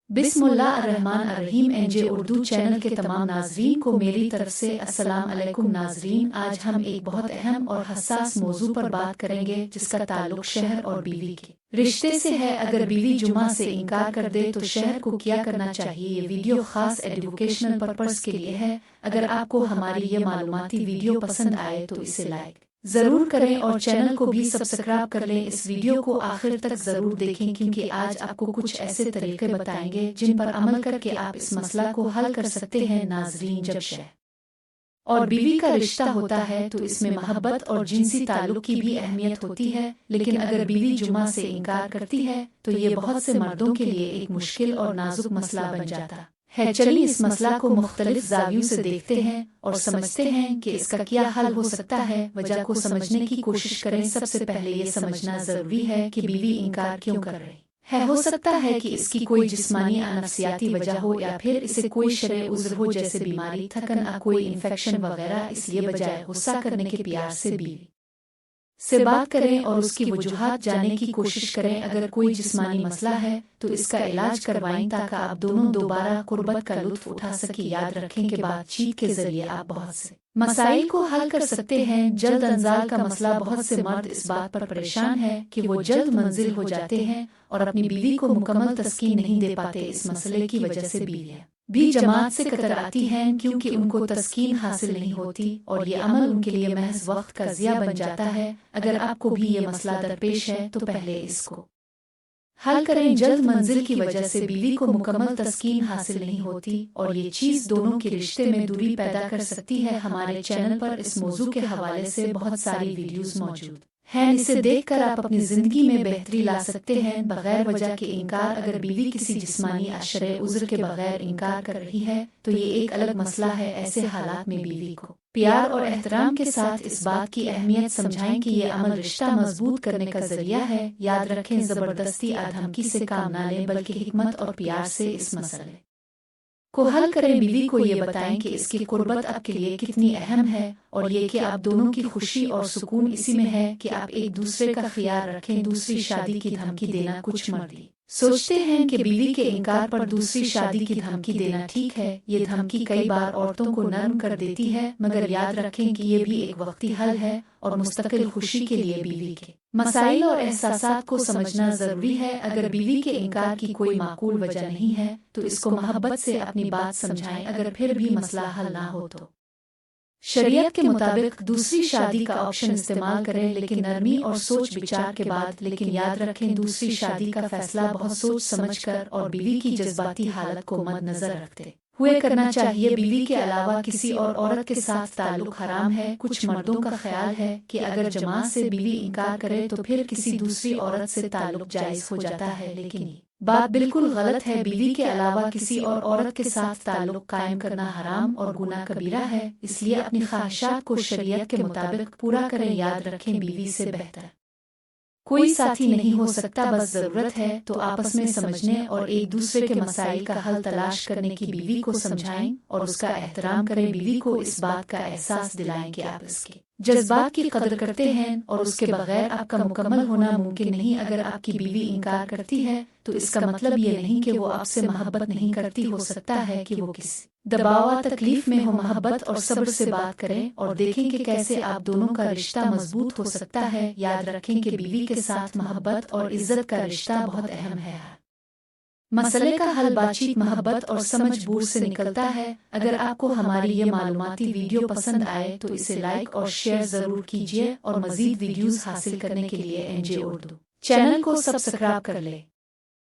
बिस्मिल्लाहिर्रहमानिर्रहीम। NJ Urdu channel के तमाम नाजरीन को मेरी तरफ से अस्सलाम अलैकुम नाजरीन। आज हम एक बहुत अहम और हसास मौजू पर बात करेंगे जिसका ताल्लुक शहर और बीवी के रिश्ते से है। अगर बीवी जुमा से इनकार कर दे तो शहर को क्या करना चाहिए। ये वीडियो खास एजुकेशनल पर्पस के लिए है। अगर आपको हमारी ये मालूमाती वीडियो पसंद आए तो इसे लाइक जरूर करें और चैनल को भी सब्सक्राइब कर लें। इस वीडियो को आखिर तक जरूर देखें क्योंकि आज आपको कुछ ऐसे तरीके बताएंगे जिन पर अमल करके आप इस मसला को हल कर सकते हैं। नाजरीन, जब शहर और बीवी का रिश्ता होता है तो इसमें मोहब्बत और जिनसी ताल्लुक की भी अहमियत होती है, लेकिन अगर बीवी जुमा से इनकार करती है तो ये बहुत से मर्दों के लिए एक मुश्किल और नाजुक मसला बन जाता है। चलिए इस मसला को मुख्तलिफ ज़ावियों से देखते हैं और समझते हैं कि इसका क्या हल हो सकता है। वजह को समझने की कोशिश करें। सबसे पहले ये समझना जरूरी है कि बीवी इनकार क्यों कर रही है। हो सकता है कि इसकी कोई जिस्मानी या नफ्सियाती वजह हो या फिर इसे कोई शरई उज़्र हो, जैसे बीमारी, थकन, कोई इन्फेक्शन वगैरह। इसलिए बजाय गुस्सा करने के प्यार से बीवी से बात करें और उसकी वजूहात जानने की कोशिश करें। अगर कोई जिस्मानी मसला है तो इसका इलाज करवाएं ताकि आप दोनों दोबारा कुर्बत का लुत्फ उठा सकें। याद रखें कि बातचीत के जरिए आप बहुत से मसाइल को हल कर सकते हैं। जल्द अंजाल का मसला, बहुत से मर्द इस बात पर परेशान है कि वो जल्द मंजिल हो जाते हैं और अपनी बीवी को मुकम्मल तस्कीन नहीं दे पाते। इस मसले की वजह से बीवियां भी जमात से कतराती हैं क्योंकि उनको तस्कीन हासिल नहीं होती और ये अमल उनके लिए महज वक्त का ज़िया बन जाता है। अगर आपको भी ये मसला दरपेश है तो पहले इसको हल करें। जल्द मंजिल की वजह से बीवी को मुकम्मल तस्कीन हासिल नहीं होती और ये चीज़ दोनों के रिश्ते में दूरी पैदा कर सकती है। हमारे चैनल पर इस मौजू के हवाले से बहुत सारी वीडियोस मौजूद हैं। इसे देखकर आप अपनी जिंदगी में बेहतरी ला सकते हैं। बगैर वजह के इनकार, अगर बीवी किसी जिस्मानी अशरे उज़्र के बगैर इनकार कर रही है तो ये एक अलग मसला है। ऐसे हालात में बीवी को प्यार और एहतराम के साथ इस बात की अहमियत समझाएं कि ये अमल रिश्ता मजबूत करने का जरिया है। याद रखें, जबरदस्ती या धमकी से काम ना लें बल्कि हिकमत और प्यार से इस मसले को हल करें। बीवी को ये बताएं कि इसकी कुर्बत आपके लिए कितनी अहम है और ये कि आप दोनों की खुशी और सुकून इसी में है कि आप एक दूसरे का ख्याल रखें। दूसरी शादी की धमकी देना, कुछ मर्द सोचते हैं कि बीवी के इनकार पर दूसरी शादी की धमकी देना ठीक है। ये धमकी कई बार औरतों को नर्म कर देती है, मगर याद रखें कि ये भी एक वक्ती हल है और मुस्तकिल खुशी के लिए बीवी के मसाइल और एहसासात को समझना जरूरी है। अगर बीवी के इनकार की कोई माकूल वजह नहीं है तो इसको मोहब्बत से अपनी बात समझाएं। अगर फिर भी मसला हल ना हो तो शरीयत के मुताबिक दूसरी शादी का ऑप्शन इस्तेमाल करें, लेकिन नरमी और सोच विचार के बाद। लेकिन याद रखें, दूसरी शादी का फैसला बहुत सोच समझकर और बीवी की जज्बाती हालत को मद्देनजर रखते हुए करना चाहिए। बीवी के अलावा किसी और औरत के साथ ताल्लुक हराम है। कुछ मर्दों का ख्याल है कि अगर जमात से बीवी इनकार करे तो फिर किसी दूसरी औरत से ताल्लुक जायज हो जाता है, लेकिन ये बात बिल्कुल गलत है। बीवी के अलावा किसी और औरत के साथ ताल्लुक कायम करना हराम और गुनाह कबीरा है। इसलिए अपनी ख्वाहिशात को शरीयत के मुताबिक पूरा करें। याद रखें, बीवी से बेहतर कोई साथी नहीं हो सकता। बस जरूरत है तो आपस में समझने और एक दूसरे के मसाइल का हल तलाश करने की। बीवी को समझाएं और उसका एहतराम करें। बीवी को इस बात का एहसास दिलाएं कि आप इसके जज्बात की कदर करते हैं और उसके बगैर आपका मुकम्मल होना मुमकिन नहीं। अगर आपकी बीवी इनकार करती है तो इसका मतलब ये नहीं कि वो आपसे मोहब्बत नहीं करती। हो सकता है कि वो किसी दबाव या तकलीफ में हो। मोहब्बत और सब्र से बात करें और देखें कि कैसे आप दोनों का रिश्ता मजबूत हो सकता है। याद रखें कि बीवी के साथ मोहब्बत और इज्जत का रिश्ता बहुत अहम है। मसले का हल बातचीत, मोहब्बत और समझ बूझ से निकलता है। अगर आपको हमारी ये मालूमाती वीडियो पसंद आए तो इसे लाइक और शेयर जरूर कीजिए और मजीद वीडियोस हासिल करने के लिए एनजे उर्दू चैनल को सब्सक्राइब कर ले।